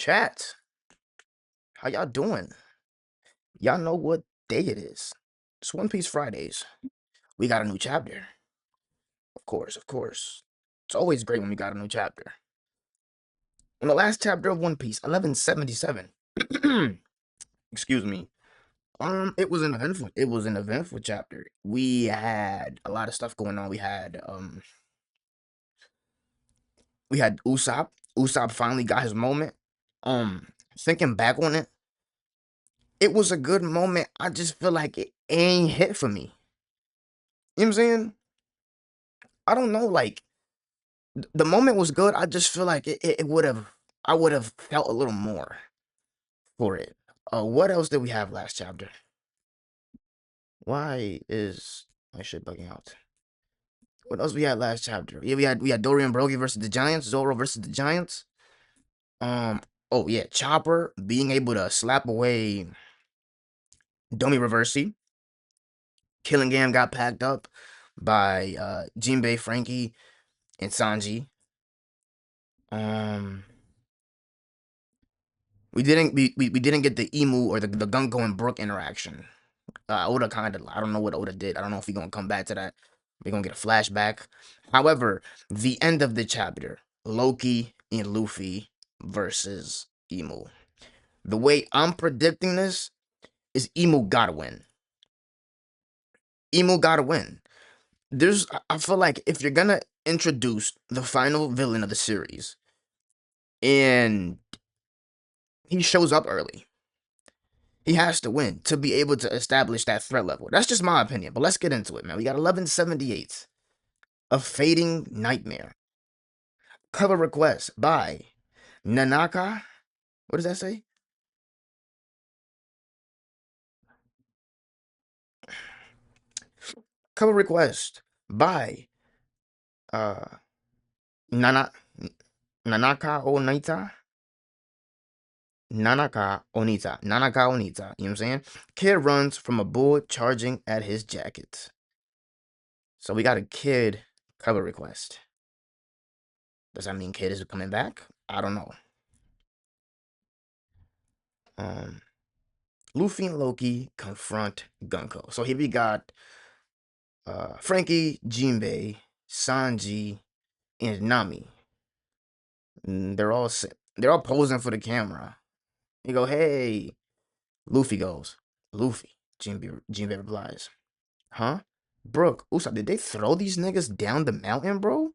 Chat, how y'all doing? Y'all know what day it is. It's One Piece Fridays. We got a new chapter. Of course, of course. It's always great when we got a new chapter. In the last chapter of One Piece, 1177. Excuse me. It was an eventful chapter. We had a lot of stuff going on. We had Usopp. Usopp finally got his moment. Thinking back on it, it was a good moment. I just feel like it ain't hit for me. You know what I'm saying? I don't know, like the moment was good. I just feel like it would have I would have felt a little more for it. What else did we have last chapter? Why is my shit bugging out? What else we had last chapter? Yeah, we had Dorian Brogy versus the Giants, Zoro versus the Giants. Um, oh yeah, Chopper being able to slap away Domi Reversi. Killing Game got packed up by Jinbei, Frankie, and Sanji. Um, we didn't get the Emu or the Gunko and Brook interaction. Oda kind of, I don't know what Oda did. I don't know if we're gonna come back to that. We're gonna get a flashback. However, the end of the chapter, Loki and Luffy versus Emu. The way I'm predicting this is Emu gotta win. Emu gotta win. I feel like if you're gonna introduce the final villain of the series and he shows up early, he has to win to be able to establish that threat level. That's just my opinion, but let's get into it, man. We got 1178, A Fading Nightmare. Cover request by Nanaka. What does that say? Cover request by uh Nana Nanaka Onita. Nanaka Onita. Nanaka Onita. You know what I'm saying? Kid runs from a bull charging at his jacket. So we got a kid cover request. Does that mean kid is coming back? I don't know. Um Luffy and Loki confront Gunko. So here we got Frankie, Jinbei, Sanji, and Nami. They're all posing for the camera. You go, hey. Luffy goes, Luffy. Jinbei replies, huh? Brook, Usopp, did they throw these niggas down the mountain, bro?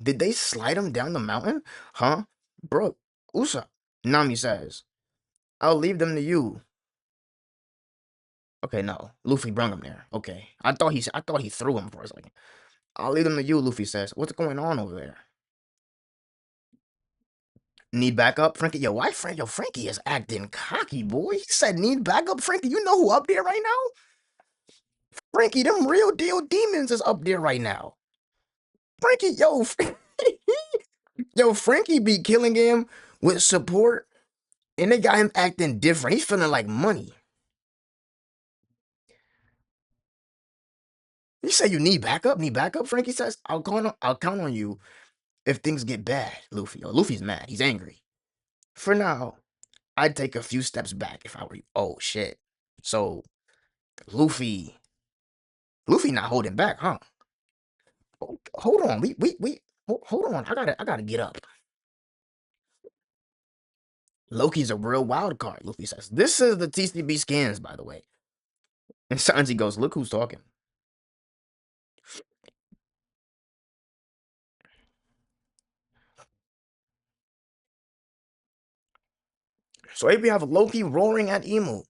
Did they slide them down the mountain? Huh? Brook, Usopp. Nami says, I'll leave them to you. Okay, no. Luffy brung him there. Okay. I thought he threw him for a second. I'll leave them to you, Luffy says. What's going on over there? Need backup, Frankie? Yo, why Frankie is acting cocky, boy. He said need backup, Frankie. You know who up there right now? Frankie, them real deal demons is up there right now. Frankie, yo, yo, Frankie be killing him with support, and they got him acting different. He's feeling like money. You say you need backup? Need backup? Frankie says, I'll count on you if things get bad, Luffy. Yo, Luffy's mad. He's angry. For now, I'd take a few steps back if I were you. Oh shit. So Luffy not holding back, huh? Hold on. Hold on. I gotta get up. Loki's a real wild card, Luffy says. This is the TCB scans, by the way. And Sanji goes, look who's talking. So here we have Loki roaring at Emu.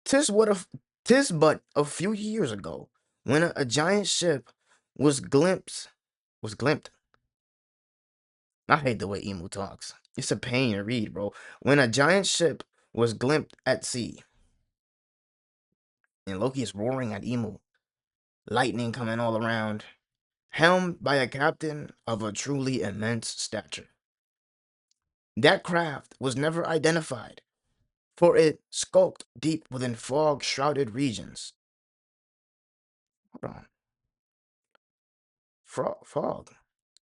Tis what a tis but a few years ago when a giant ship was glimpsed. I hate the way Emu talks. It's a pain to read, bro. When a giant ship was glimpsed at sea, and Loki is roaring at Emu, lightning coming all around, helmed by a captain of a truly immense stature. That craft was never identified, for it skulked deep within fog-shrouded regions. Hold on. Fog.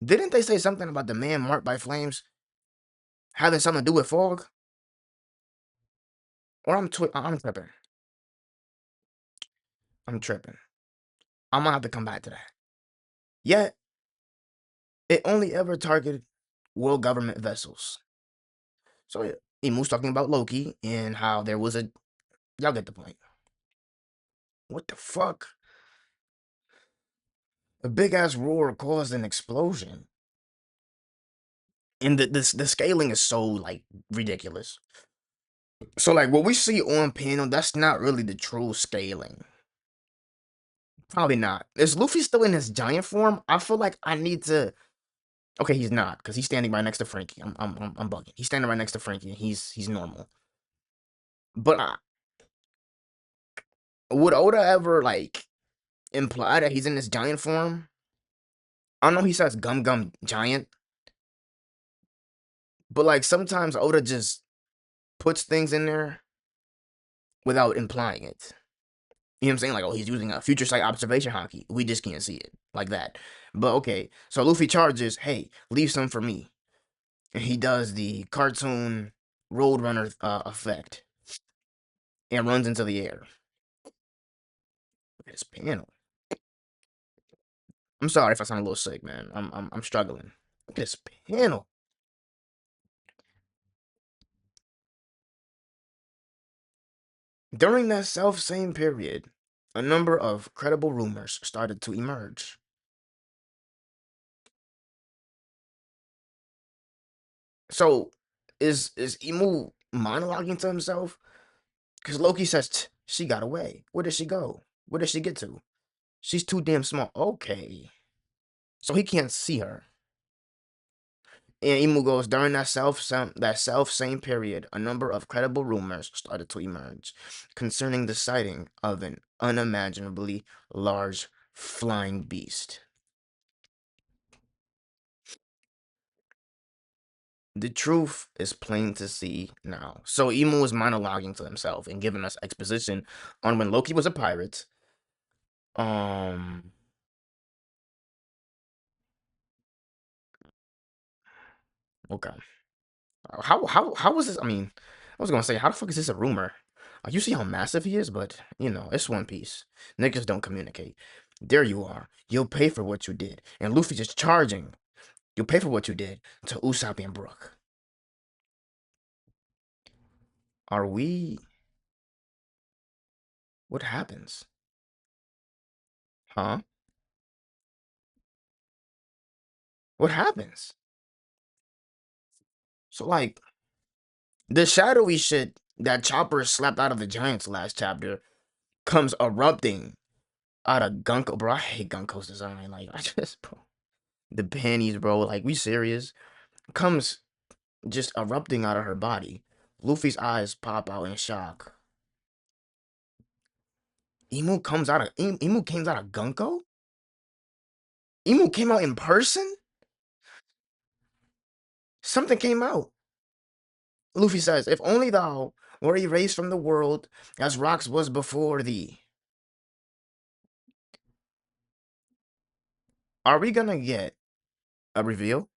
Didn't they say something about the man marked by flames having something to do with fog? Or I'm tripping. I'm tripping. I'm gonna have to come back to that. Yet it only ever targeted world government vessels. So yeah, Emu's talking about Loki and how there was a. Y'all get the point. What the fuck? A big ass roar caused an explosion, and the scaling is so like ridiculous. So like what we see on panel, that's not really the true scaling. Probably not. Is Luffy still in his giant form? I feel like I need to. Okay, he's not because he's standing right next to Frankie. I'm bugging. He's standing right next to Frankie, and he's normal. But would Oda ever like imply that he's in this giant form? I know he says Gum Gum Giant, but like sometimes Oda just puts things in there without implying it. You know what I'm saying? Like, oh, he's using a future sight observation hockey. We just can't see it like that. But okay, so Luffy charges, hey, leave some for me. And he does the cartoon Roadrunner effect and runs into the air. Look at this panel. I'm sorry if I sound a little sick, man. I'm struggling. Look at this panel. During that self same period, a number of credible rumors started to emerge. So, is Emu monologuing to himself? Because Loki says she got away. Where did she go? Where did she get to? She's too damn small. Okay, so he can't see her. And Emu goes, during that self same period, a number of credible rumors started to emerge concerning the sighting of an unimaginably large flying beast. The truth is plain to see now. So Emu is monologuing to himself and giving us exposition on when Loki was a pirate. Um, okay. How was this? I mean, I was gonna say, how the fuck is this a rumor? You see how massive he is, but you know, it's One Piece. Niggas don't communicate. There you are. You'll pay for what you did. And Luffy just charging. You'll pay for what you did to Usopp and Brook. Are we? What happens? Huh? What happens? So like the shadowy shit that Chopper slapped out of the Giants last chapter comes erupting out of Gunko. Bro, I hate Gunko's design. Like I just bro. The panties, bro. Like we serious? Comes just erupting out of her body. Luffy's eyes pop out in shock. Emu came out of Gunko? Emu came out in person? Something came out. Luffy says, if only thou were erased from the world as rocks was before thee. Are we gonna get a reveal?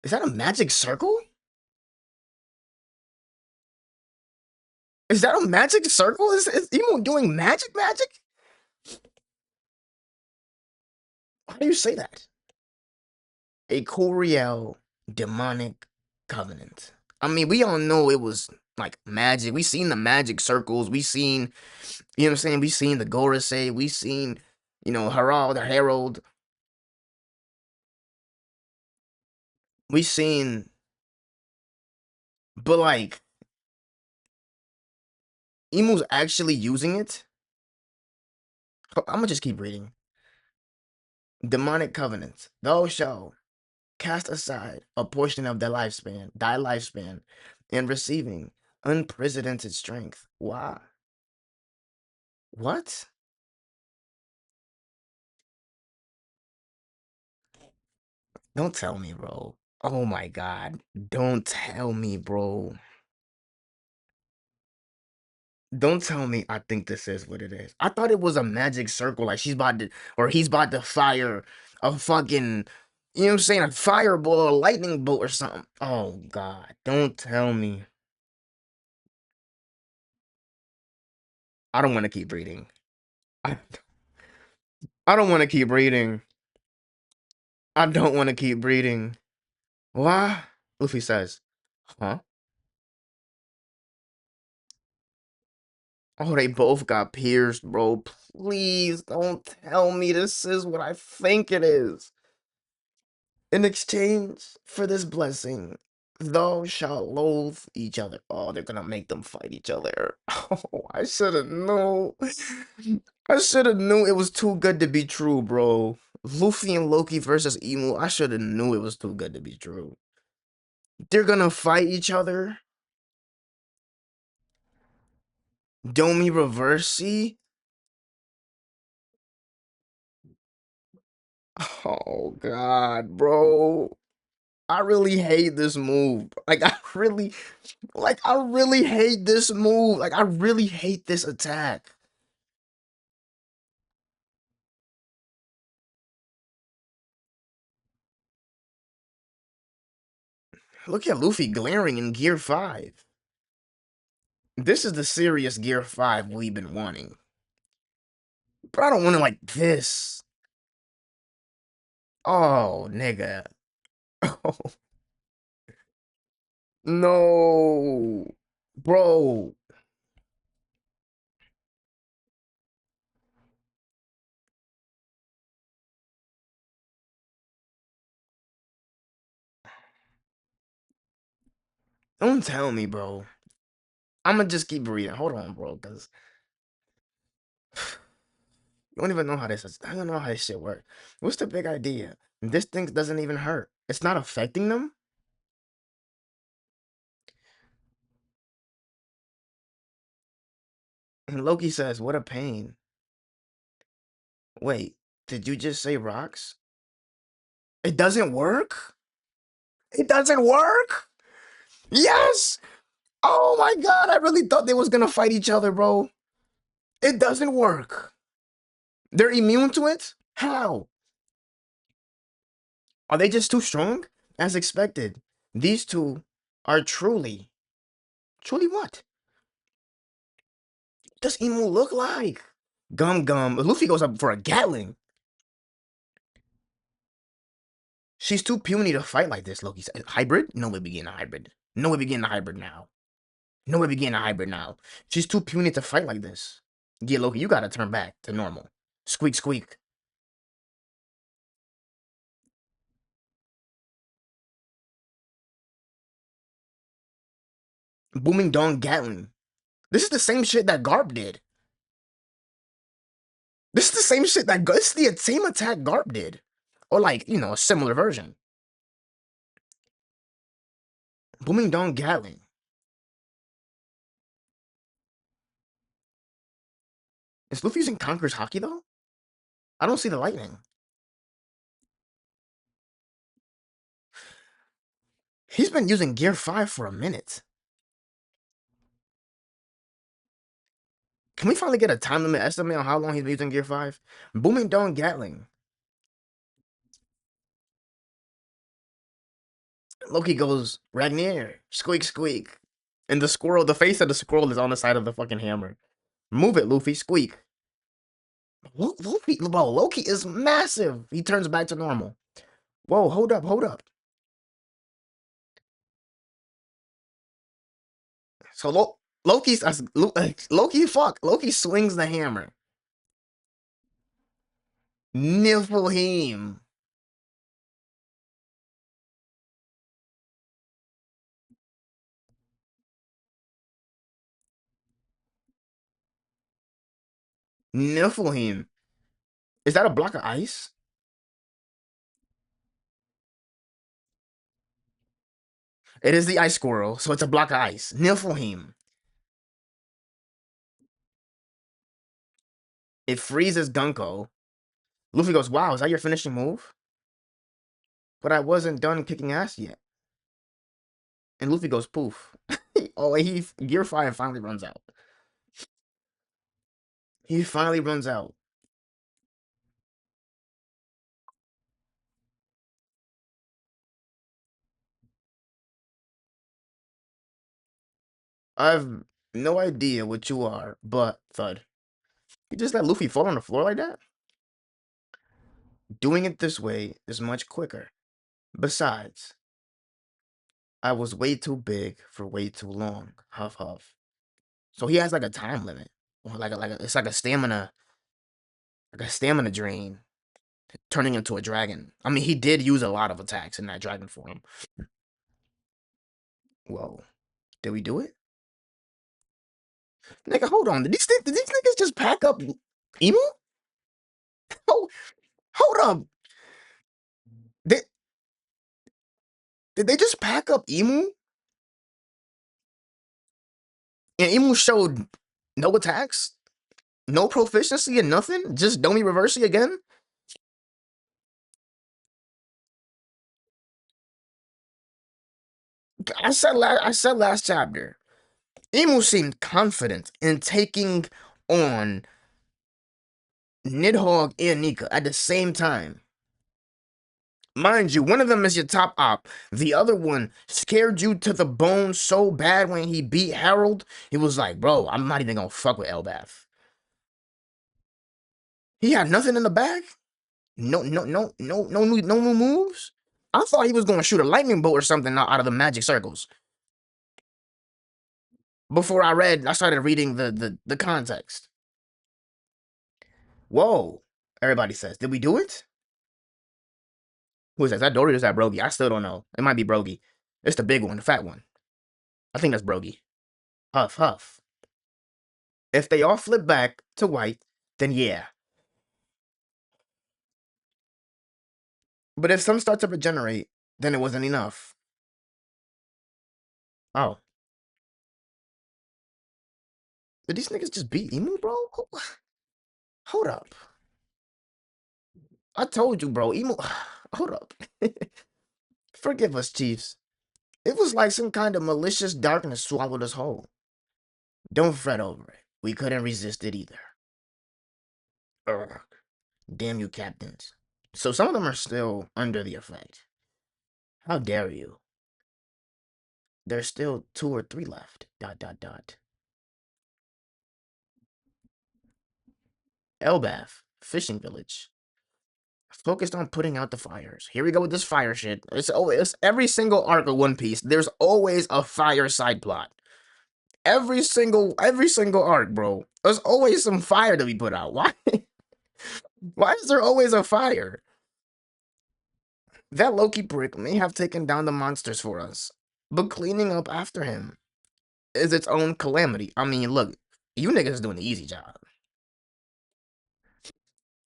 Is that a magic circle? Is that a magic circle? Is Emu doing magic? How do you say that? A Coriel demonic covenant. I mean, we all know it was like magic. We seen the magic circles. We seen, you know what I'm saying? We seen the Gorosei. We seen, you know, Harald, the Herald. We seen, but like, Emu's actually using it. I'm gonna just keep reading. Demonic covenants. Thou shalt cast aside a portion of thy lifespan, and receiving unprecedented strength. Why? What? Don't tell me, bro. Oh my god. Don't tell me, bro. Don't tell me I think this is what it is. I thought it was a magic circle, like she's about to, or he's about to fire a fucking, you know what I'm saying, a fireball, a lightning bolt or something. Oh God, don't tell me. I don't want to keep reading. I, I don't want to keep reading. I don't want to keep reading. Why? Luffy says, huh? Oh, they both got pierced, bro. Please don't tell me this is what I think it is. In exchange for this blessing, thou shalt loathe each other. Oh, they're gonna make them fight each other. Oh, I should have knew. I should have knew it was too good to be true, bro. Luffy and Loki versus Emu. I should have knew it was too good to be true. They're gonna fight each other. Domi Reversi. Oh God, bro. I really hate this move. I really hate this move. Like, I really hate this attack. Look at Luffy glaring in Gear 5. This is the serious Gear 5 we've been wanting. But I don't want it like this. Oh, nigga. Oh, no. Bro. Don't tell me, bro. I'ma just keep reading. Hold on, bro, because you don't even know how this is. I don't know how this shit works. What's the big idea? This thing doesn't even hurt. It's not affecting them? And Loki says, what a pain. Wait, did you just say rocks? It doesn't work? It doesn't work? Yes! Oh my God, I really thought they was gonna fight each other, bro. It doesn't work. They're immune to it? How? Are they just too strong? As expected, these two are truly, truly what? Does Emu look like? Gum Gum. Luffy goes up for a Gatling. She's too puny to fight like this, Loki said. Hybrid? No way we getting a hybrid. No way we getting a hybrid now. No way we getting a hybrid now. She's too puny to fight like this. Yeah, Loki, you gotta turn back to normal. Squeak, squeak. Booming Dong Gatling. This is the same shit that Garp did. This is the same shit that this is the same attack Garp did, or like a similar version. Booming Dong Gatling. Is Luffy using Conqueror's Hockey though? I don't see the lightning. He's been using Gear 5 for a minute. Can we finally get a time limit estimate on how long he's been using Gear 5? Booming Dong Gatling. Loki goes, Ragnar, squeak, squeak. And the face of the squirrel is on the side of the fucking hammer. Move it, Luffy, squeak. Loki is massive. He turns back to normal. Whoa, hold up, hold up. So Loki swings the hammer. Niflheim. Niflheim. Is that a block of ice? It is the ice squirrel, so it's a block of ice. Niflheim. It freezes Gunko. Luffy goes, wow, is that your finishing move? But I wasn't done kicking ass yet. And Luffy goes, poof. Oh, Gear 5 finally runs out. He finally runs out. I've no idea what you are, but thud. You just let Luffy fall on the floor like that? Doing it this way is much quicker. Besides, I was way too big for way too long. Huff huff. So he has like a time limit. Or it's like a stamina drain, turning into a dragon. I mean, he did use a lot of attacks in that dragon form. Whoa. Did we do it? Nigga, hold on. Did these niggas just pack up Emu? Oh, hold up. Did, did they just pack up Emu? And Emu showed no attacks? No proficiency and nothing? Just Domi Reversi again? I said last chapter. Emu seemed confident in taking on Nidhogg and Nika at the same time. Mind you, one of them is your top op. The other one scared you to the bone so bad when he beat Harold. He was like, bro, I'm not even gonna fuck with Elbath. He had nothing in the bag. No new moves. I thought he was gonna shoot a lightning bolt or something out of the magic circles. Before I started reading the context. Whoa! Everybody says, did we do it? Who is that? Is that Dory or is that Brogy? I still don't know. It might be Brogy. It's the big one, the fat one. I think that's Brogy. Huff, huff. If they all flip back to white, then yeah. But if some start to regenerate, then it wasn't enough. Oh. Did these niggas just beat Emu, bro? Hold up. I told you, bro. Emu. Hold up. Forgive us, Chiefs. It was like some kind of malicious darkness swallowed us whole. Don't fret over it. We couldn't resist it either. Ugh. Damn you, captains. So some of them are still under the effect. How dare you? There's still 2 or 3 left. ... Elbath, fishing village. Focused on putting out the fires. Here we go with this fire shit. It's every single arc of One Piece. There's always a fire side plot. Every single arc, bro. There's always some fire to be put out. Why? Why is there always a fire? That Loki prick may have taken down the monsters for us, but cleaning up after him is its own calamity. I mean, look, you niggas doing the easy job.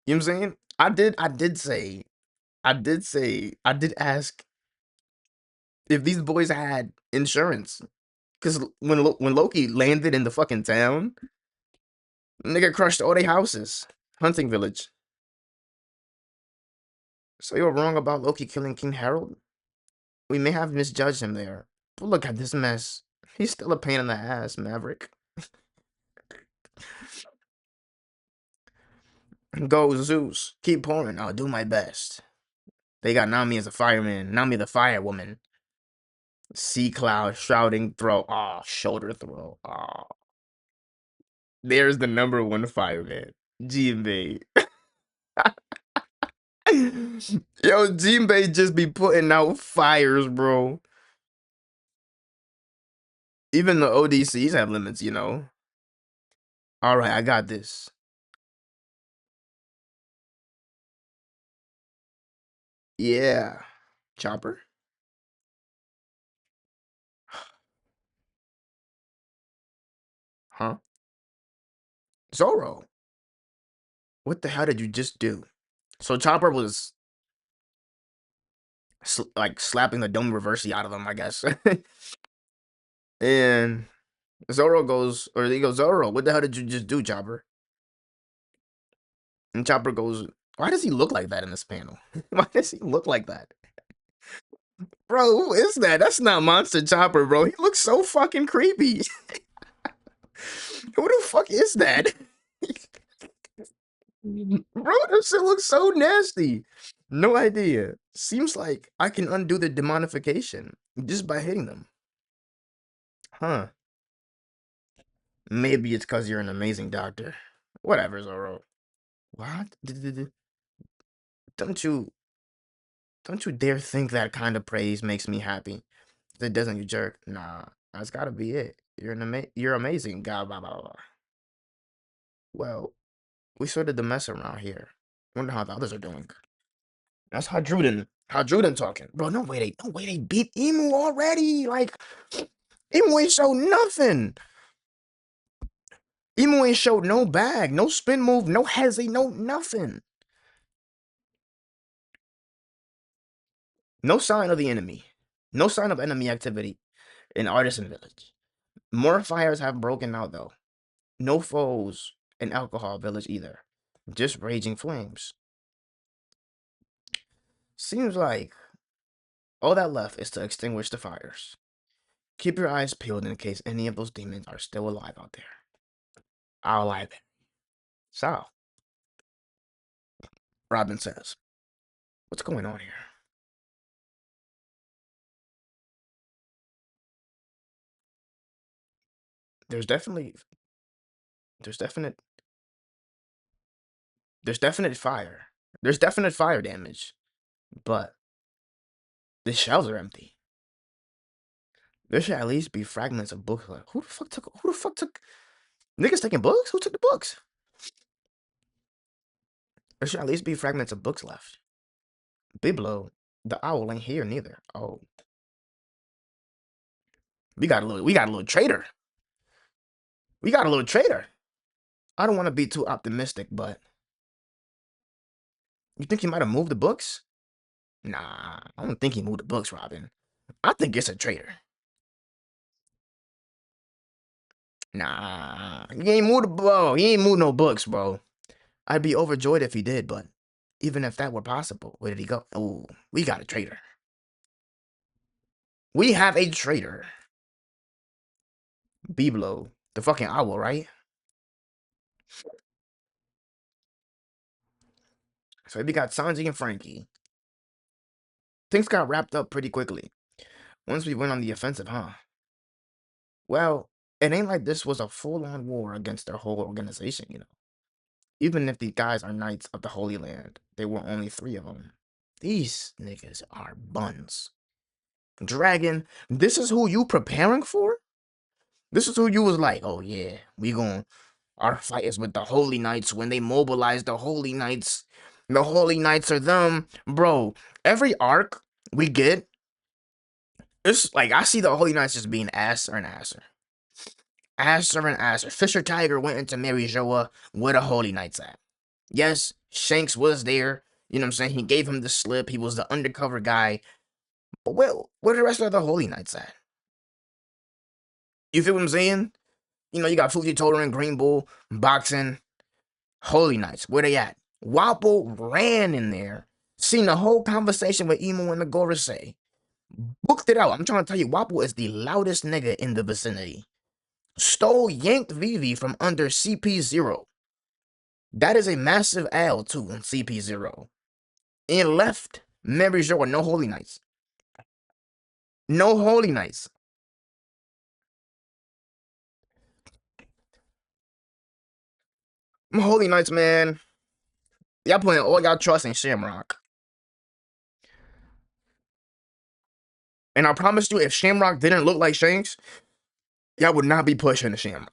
You know what I'm saying? I did ask if these boys had insurance. Because when Loki landed in the fucking town, nigga crushed all their houses. Hunting village. So you're wrong about Loki killing King Harold? We may have misjudged him there. But look at this mess. He's still a pain in the ass, Maverick. Go, Zeus. Keep pouring. I'll do my best. They got Nami as a fireman. Nami the firewoman. Sea Cloud, shrouding throw. Ah, shoulder throw. Ah. There's the #1 fireman. Jinbei. Yo, Jinbei just be putting out fires, bro. Even the ODCs have limits, you know. Alright, I got this. Yeah. Chopper? Huh? Zoro. What the hell did you just do? So Chopper was like slapping the dome reversey out of him, I guess. And Zoro goes, or he goes, Zoro, what the hell did you just do, Chopper? And Chopper goes, why does he look like that in this panel? Why does he look like that? Bro, who is that? That's not Monster Chopper, bro. He looks so fucking creepy. Who the fuck is that? Bro, this shit looks so nasty. No idea. Seems like I can undo the demonification just by hitting them. Huh. Maybe it's because you're an amazing doctor. Whatever, Zoro. What? Don't you don't you dare think that kind of praise makes me happy. If it doesn't, you jerk. Nah, that's gotta be it. You're amazing. God, blah, blah, blah. Well, we sorted the mess around here. Wonder how the others are doing. That's how Druden talking. Bro, no way they beat Emu already. Like, Emu ain't showed nothing. Emu ain't showed no bag, no spin move, no hezzy, no nothing. No sign of the enemy. No sign of enemy activity in Artisan Village. More fires have broken out though. No foes in Alcohol Village either. Just raging flames. Seems like all that left is to extinguish the fires. Keep your eyes peeled in case any of those demons are still alive out there. Our library. So, Robin says, what's going on here? There's definitely there's definite there's definite fire. There's definite fire damage. But the shelves are empty. There should at least be fragments of books left. Who the fuck took niggas taking books? Who took the books? There should at least be fragments of books left. Biblo, the owl ain't here neither. Oh, we got a little traitor. We got a little traitor. I don't want to be too optimistic, but you think he might have moved the books? Nah, I don't think he moved the books, Robin. I think it's a traitor. Nah, he ain't moved no books, bro. I'd be overjoyed if he did, but even if that were possible, where did he go? Oh, we got a traitor. We have a traitor. Biblo, the fucking owl, right? So we got Sanji and Frankie. Things got wrapped up pretty quickly once we went on the offensive, huh? Well, it ain't like this was a full-on war against their whole organization, you know. Even if these guys are knights of the Holy Land, there were only 3 of them. These niggas are buns. Dragon, this is who you preparing for? This is who you was like, oh yeah, our fight is with the Holy Knights when they mobilize the Holy Knights. The Holy Knights are them. Bro, every arc we get, it's like I see the Holy Knights just being asser and asser. Asser and asser. Fisher Tiger went into Mary Joa where the Holy Knights at. Yes, Shanks was there. You know what I'm saying? He gave him the slip. He was the undercover guy. But where the rest of the Holy Knights at? You feel what I'm saying? You know, you got Fuji Toter and Green Bull, boxing, Holy Knights. Where they at? Wapple ran in there, seen the whole conversation with Emo and the Gorosei. Booked it out. I'm trying to tell you, Wapple is the loudest nigga in the vicinity. Yanked Vivi from under CP0. That is a massive L, too, on CP0. And left Mary Jo with no Holy Knights. No Holy Knights. Holy Knights, man. Y'all putting all y'all trust in Shamrock. And I promise you, if Shamrock didn't look like Shanks, y'all would not be pushing the Shamrock.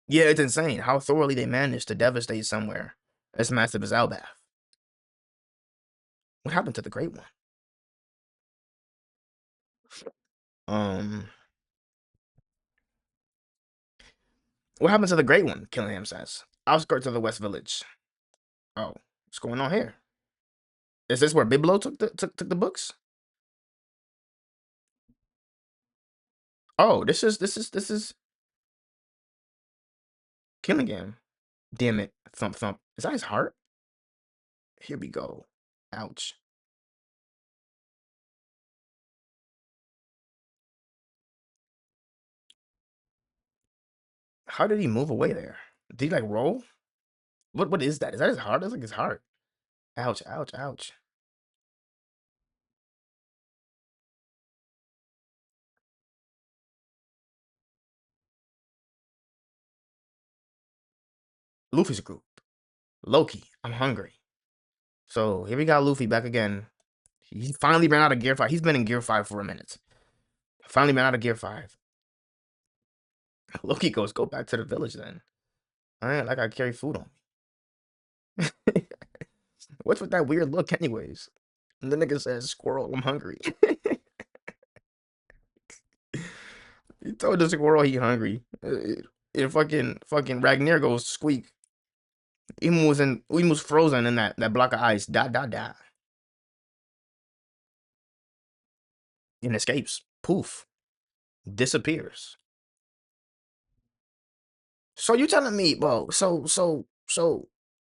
Yeah, it's insane how thoroughly they managed to devastate somewhere as massive as Albath. What happened to the Great One? Um, what happened to the Great One? Killingham says. Outskirts of the West Village. Oh, what's going on here? Is this where Biblo took the books? Oh, this is Killingham. Damn it. Thump thump. Is that his heart? Here we go. Ouch. How did he move away there? Did he like roll? What is that? Is that his heart? That's like his heart. Ouch, ouch, ouch. Luffy's group. Loki, I'm hungry. So here we got Luffy back again. He finally ran out of gear 5. He's been in gear 5 for a minute. Finally ran out of gear 5. Loki goes, go back to the village then. I ain't like I carry food on me. What's with that weird look anyways? And the nigga says, squirrel, I'm hungry. He told the squirrel he hungry. And fucking Ragnar goes, squeak. Imu's frozen in that block of ice. Da da da. And escapes. Poof. Disappears. So you telling me, bro? So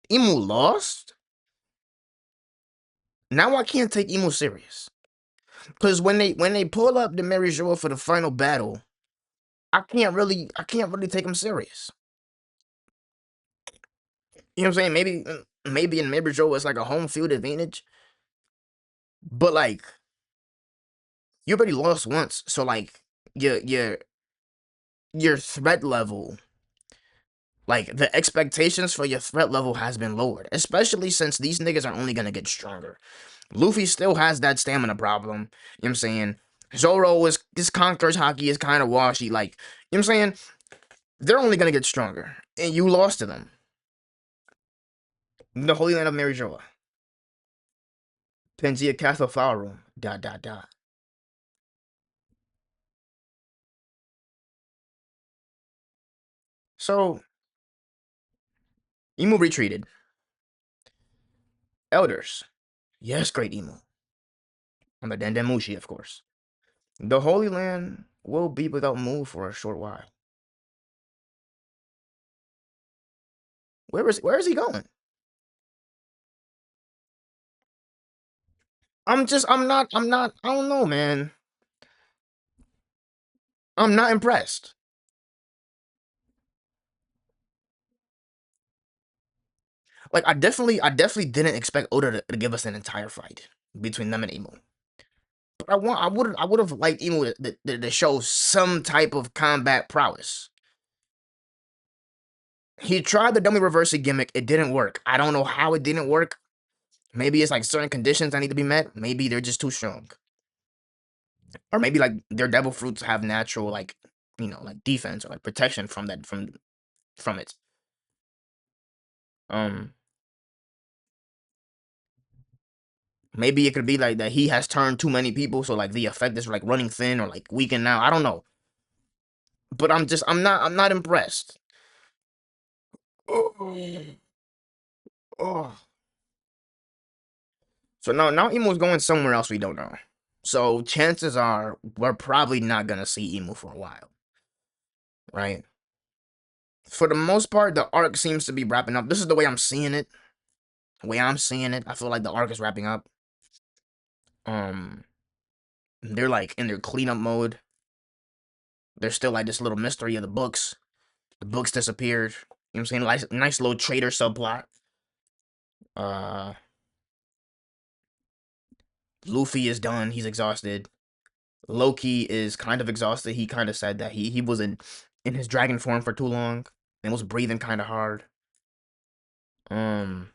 Imu lost? Now I can't take Imu serious. Cause when they pull up the Mary Joa for the final battle, I can't really take him serious. You know what I'm saying? Maybe in Mary Joa it's like a home field advantage. But like you already lost once. So like your threat level, like the expectations for your threat level has been lowered. Especially since these niggas are only gonna get stronger. Luffy still has that stamina problem. You know what I'm saying? Zoro is this conqueror's hockey is kind of washy. Like, you know what I'm saying? They're only gonna get stronger. And you lost to them. The Holy Land of Marijoa. Pangea Castle Flower Room. Dot dot dot. So Emu retreated. Elders. Yes, great Emu. On the Dendemushi, of course. The Holy Land will be without move for a short while. Where is he going? I don't know, man. I'm not impressed. Like I definitely didn't expect Oda to give us an entire fight between them and Emu. But I would have liked Emu to show some type of combat prowess. He tried the dummy reversal gimmick. It didn't work. I don't know how it didn't work. Maybe it's like certain conditions that need to be met. Maybe they're just too strong. Or maybe like their devil fruits have natural like like defense or like protection from that from it. Um Maybe it could be like that he has turned too many people, so like the effect is like running thin or like weakened now. I don't know. But I'm not impressed. Oh, oh. So now Emu's going somewhere else we don't know. So chances are we're probably not gonna see Emu for a while. Right? For the most part, the arc seems to be wrapping up. This is the way I'm seeing it. The way I'm seeing it, I feel like the arc is wrapping up. Um, they're like in their cleanup mode. There's still like this little mystery of the books. The books disappeared. You know what I'm saying? Like nice little traitor subplot. Uh, Luffy is done. He's exhausted. Loki is kind of exhausted. He kind of said that he was in his dragon form for too long and was breathing kind of hard. Um,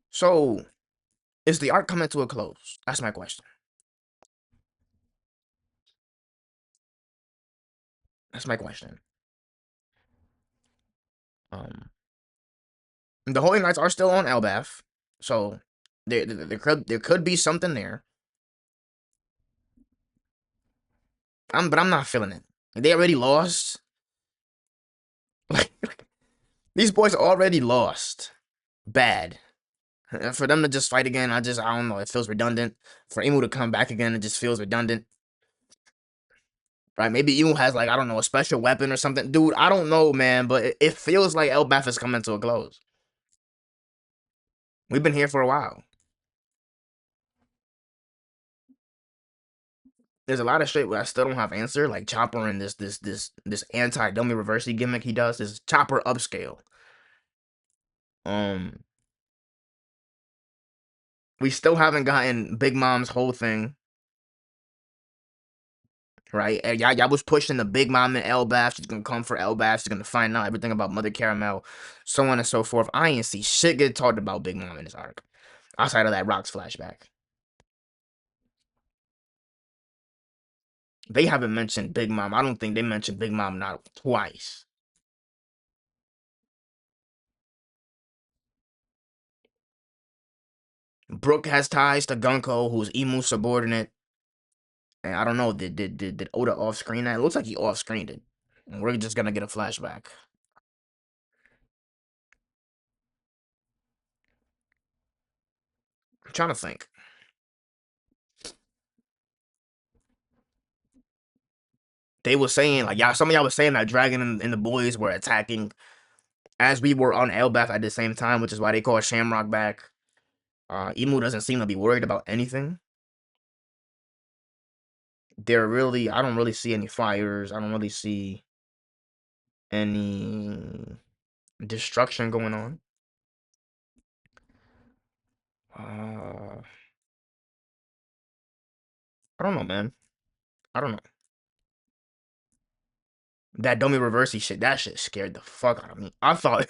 so is the arc coming to a close? That's my question. That's my question. Um, the Holy Knights are still on Elbaf, so there could be something there. But I'm not feeling it. They already lost. Like these boys already lost. Bad. For them to just fight again, I don't know. It feels redundant. For Emu to come back again, it just feels redundant. Right? Maybe Emu has like I don't know a special weapon or something, dude. I don't know, man. But it feels like Elbaf is coming to a close. We've been here for a while. there's a lot of shit where I still don't have answer, like Chopper and this anti dummy reversey gimmick he does. This Chopper upscale. Um, we still haven't gotten Big Mom's whole thing. Right? And y'all was pushing the Big Mom and Elbaf. She's gonna come for Elbaf. She's gonna find out everything about Mother Caramel, so on and so forth. I ain't see shit get talked about Big Mom in this arc, outside of that Rocks flashback. They haven't mentioned Big Mom. I don't think they mentioned Big Mom not twice. Brooke has ties to Gunko, who's Emu's subordinate. And I don't know, did Oda off screen that? It looks like he off screened it. And we're just gonna get a flashback. I'm trying to think. They were saying like y'all, some of y'all was saying that Dragon and the boys were attacking as we were on Elbaf at the same time, which is why they call Shamrock back. Emu doesn't seem to be worried about anything. I don't really see any fires. I don't really see any destruction going on. I don't know, man. I don't know. That dummy reversey shit, that shit scared the fuck out of me. I thought,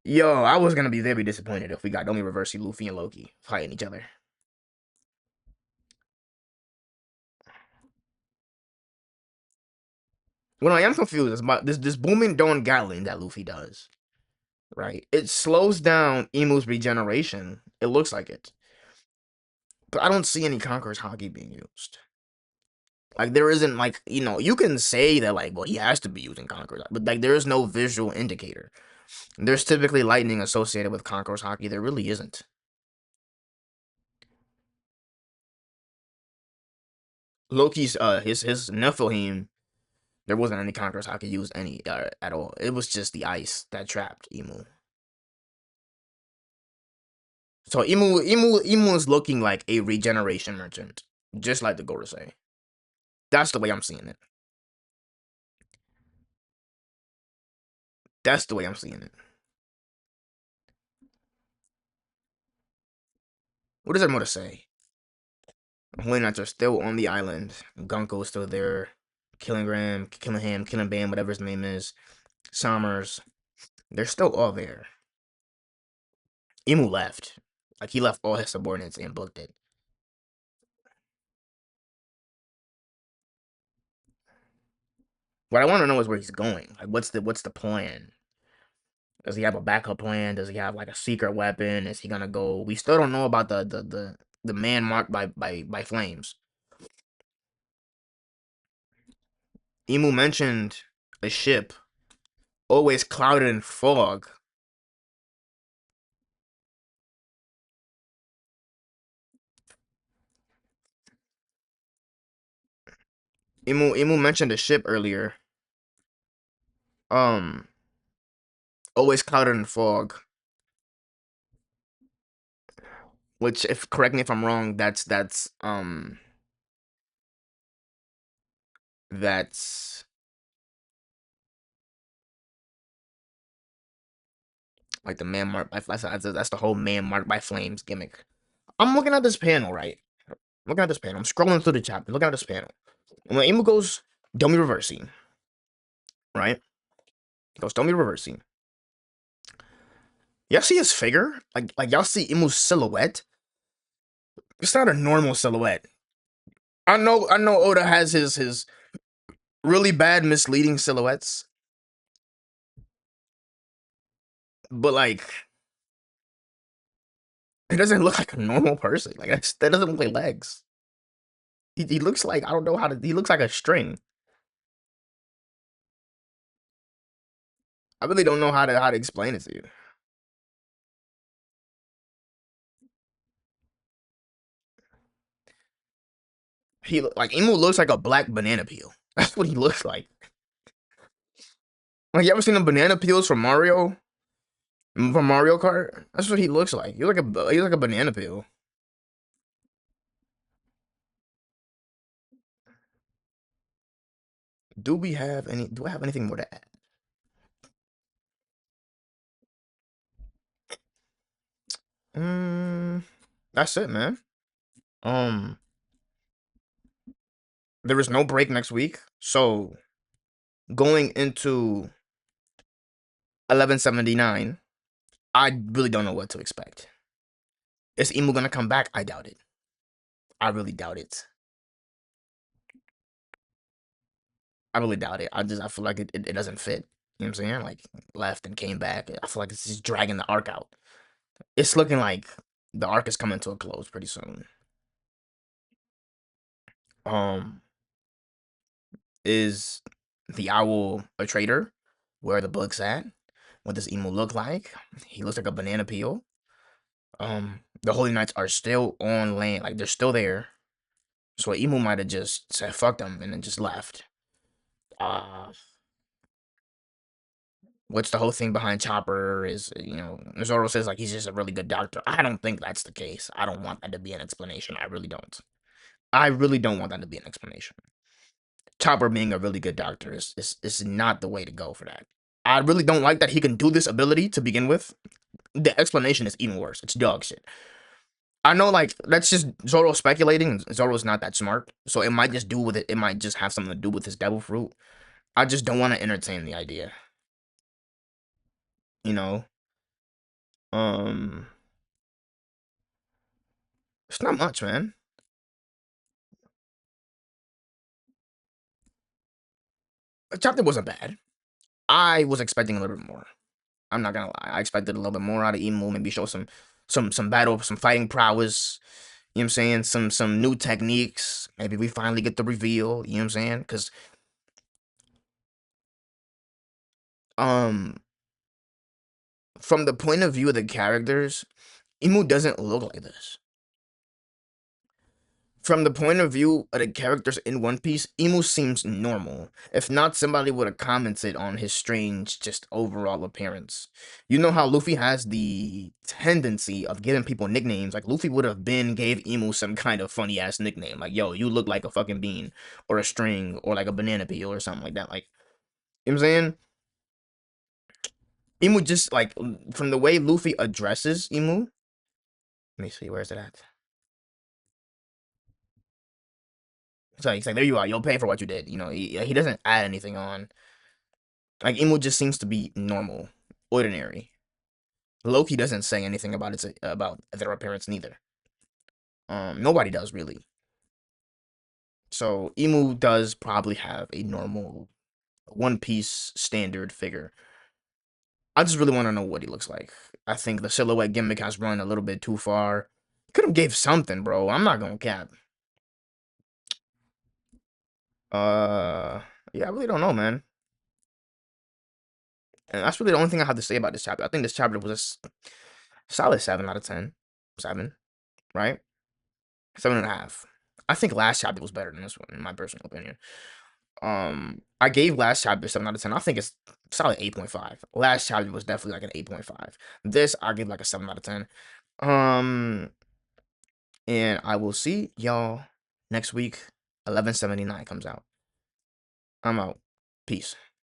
yo, I was gonna be very disappointed if we got dummy reversey Luffy and Loki fighting each other. What I am confused is about this booming Dawn Gatling that Luffy does. Right? It slows down Emu's regeneration. It looks like it. But I don't see any Conqueror's Haki being used. Like, there isn't, like, you can say that, like, well, he has to be using Conqueror's, but, like, there is no visual indicator. There's typically lightning associated with Conqueror's Haki. There really isn't. Loki's, his Nephilim, there wasn't any Conqueror's Haki used at all. It was just the ice that trapped Emu. So Emu is looking like a regeneration merchant, just like the Gorosei. That's the way I'm seeing it. That's the way I'm seeing it. What does that more to say? Holy Knights are still on the island. Gunko is still there. Killing Graham, killing him, killing Bam, whatever his name is. Summers. They're still all there. Emu left. Like, he left all his subordinates and booked it. What I want to know is where he's going. Like, what's the plan? Does he have a backup plan? Does he have like a secret weapon? Is he gonna go? We still don't know about the man marked by flames. Emu mentioned a ship always clouded in fog. Emu mentioned a ship earlier. Um, always clouded in fog. Which, if correct me if I'm wrong, that's like the man marked by that's the whole man marked by flames gimmick. I'm looking at this panel, right? Looking at this panel. I'm scrolling through the chapter, looking at this panel. And when Emu goes dummy reversing, right? He goes dummy reversing. Y'all see his figure? Like y'all see Emu's silhouette? It's not a normal silhouette. I know Oda has his really bad misleading silhouettes. But like, it doesn't look like a normal person. Like, that doesn't look like legs. He looks like, I don't know how to, he looks like a string. I really don't know how to explain it to you. Like, Emu looks like a black banana peel. That's what he looks like. Like, you ever seen the banana peels from Mario? From Mario Kart? That's what he looks like. He's like a banana peel. Do I have anything more to add? Mm, that's it, man. Um, there is no break next week, so going into 1179, I really don't know what to expect. Is Emu gonna come back? I doubt it. I really doubt it. I really doubt it. I feel like it doesn't fit. You know what I'm saying? Like left and came back. I feel like it's just dragging the arc out. It's looking like the arc is coming to a close pretty soon. Um, is the owl a traitor? Where are the books at? What does Emu look like? He looks like a banana peel. The Holy Knights are still on land, like they're still there. So Emu might have just said fuck them and then just left. Uh what's the whole thing behind Chopper is, Zoro says like he's just a really good doctor. I don't think that's the case. I don't want that to be an explanation. I really don't. I really don't want that to be an explanation. Chopper being a really good doctor is not the way to go for that. I really don't like that he can do this ability to begin with. The explanation is even worse. It's dog shit. I know, like, that's just Zoro speculating. Zoro's not that smart, so it might just do with it. It might just have something to do with his devil fruit. I just don't want to entertain the idea, you know. Um, it's not much, man. The chapter wasn't bad. I was expecting a little bit more. I'm not gonna lie. I expected a little bit more out of Emu. Maybe show some battle, some fighting prowess. You know what I'm saying? Some new techniques. Maybe we finally get the reveal. You know what I'm saying? Because um, from the point of view of the characters, Emu doesn't look like this. From the point of view of the characters in One Piece, Emu seems normal. If not, somebody would have commented on his strange, just overall appearance. You know how Luffy has the tendency of giving people nicknames? Like, Luffy would have been gave Emu some kind of funny ass nickname. Like, yo, you look like a fucking bean, or a string, or like a banana peel, or something like that. Like, you know what I'm saying? Emu just, like, from the way Luffy addresses Emu. Let me see, where's it at? So he's like, there you are. You'll pay for what you did. He doesn't add anything on. Like Emu just seems to be normal, ordinary. Loki doesn't say anything about their appearance neither. Nobody does really. So Emu does probably have a normal One Piece standard figure. I just really want to know what he looks like. I think the silhouette gimmick has run a little bit too far. Could have gave something, bro. I'm not gonna cap. Uh, yeah, I really don't know, man. And that's really the only thing I have to say about this chapter. I think this chapter was a solid 7 out of 10. 7, right? 7.5. I think last chapter was better than this one, in my personal opinion. I gave last chapter 7 out of 10. I think it's solid 8.5. Last chapter was definitely like an 8.5. This I give like a 7 out of 10. Um, and I will see y'all next week. 1179 comes out. I'm out. Peace.